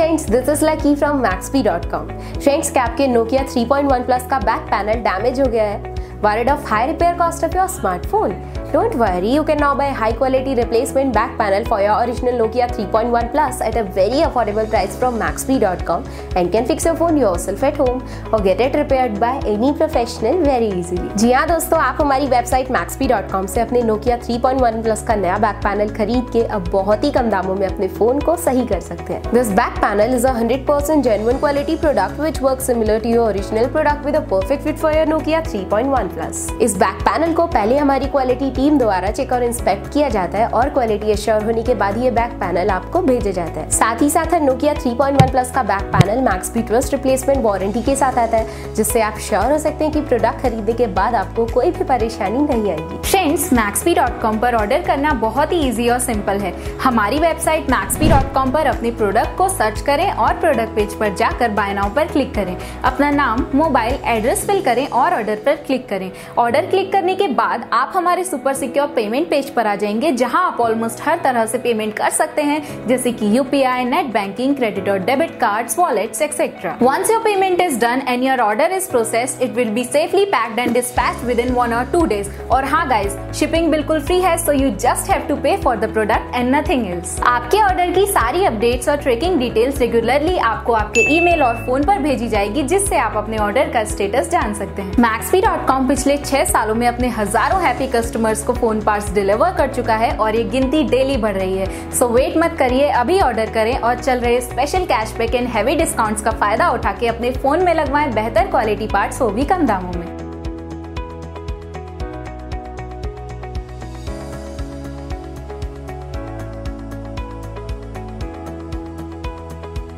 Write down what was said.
Friends, this is lucky from Maxbhi.com। Friends, क्या आपके Nokia 3.1 plus का बैक पैनल डैमेज हो गया है? Worried of high repair cost of your smartphone? Don't worry, you can now buy high quality replacement back panel for your original Nokia 3.1 Plus at a very affordable price from Maxbhi.com and can fix your phone yourself at home or get it repaired by any professional very easily। जी हाँ दोस्तों, आप हमारी website Maxbhi.com से अपने Nokia 3.1 Plus का नया back panel खरीद के अब बहुत ही कम दामों में अपने फोन को सही कर सकते हैं। This back panel is a 100% genuine quality product which works similar to your original product with a perfect fit for your Nokia 3.1 Plus। इस बैक पैनल को पहले हमारी क्वालिटी टीम द्वारा चेक और इंस्पेक्ट किया जाता है और क्वालिटी एश्योर होने के बाद ये बैक पैनल आपको भेजा जाता है। साथ ही साथ Nokia 3.1 प्लस का back panel Maxbhi trust replacement warranty के साथ आता है, जिससे आप श्योर हो सकते हैं कि प्रोडक्ट खरीदने के बाद आपको कोई भी परेशानी नहीं आएगी। फ्रेंड्स, Maxbhi.com पर ऑर्डर करना बहुत ही इजी और सिंपल है। हमारी वेबसाइट Maxbhi.com पर अपने प्रोडक्ट को सर्च करें और प्रोडक्ट पेज पर जाकर बाय नाउ पर क्लिक करें। अपना नाम, मोबाइल, एड्रेस फिल करें और ऑर्डर पर क्लिक करें। ऑर्डर क्लिक करने के बाद आप हमारे सुपर सिक्योर पेमेंट पेज पर आ जाएंगे, जहां आप ऑलमोस्ट हर तरह से पेमेंट कर सकते हैं, जैसे कि यूपीआई, नेट बैंकिंग, क्रेडिट और debit cards, wallets etcetera. Once your payment is done and your order is processed, it will be safely packed and dispatched within 1 or 2 days। और हाँ गाइस, शिपिंग बिल्कुल free है, so you just have to pay for the product and nothing else. आपके order की सारी updates और tracking details regularly आपको आपके ईमेल और फोन पर भेजी जाएगी, जिससे आप अपने ऑर्डर का स्टेटस जान सकते हैं। Maxbhi.com पिछले 6 सालों में अपने हजारों हैप्पी कस्टमर्स को फोन पार्ट्स डिलीवर कर चुका है और ये गिनती डेली बढ़ रही है। सो वेट मत करिए, अभी ऑर्डर करें और चल रहे special cashback and heavy discounts का फायदा उठा के अपने फोन में लगवाएं बेहतर क्वालिटी पार्ट्स, वो भी कम दामों में।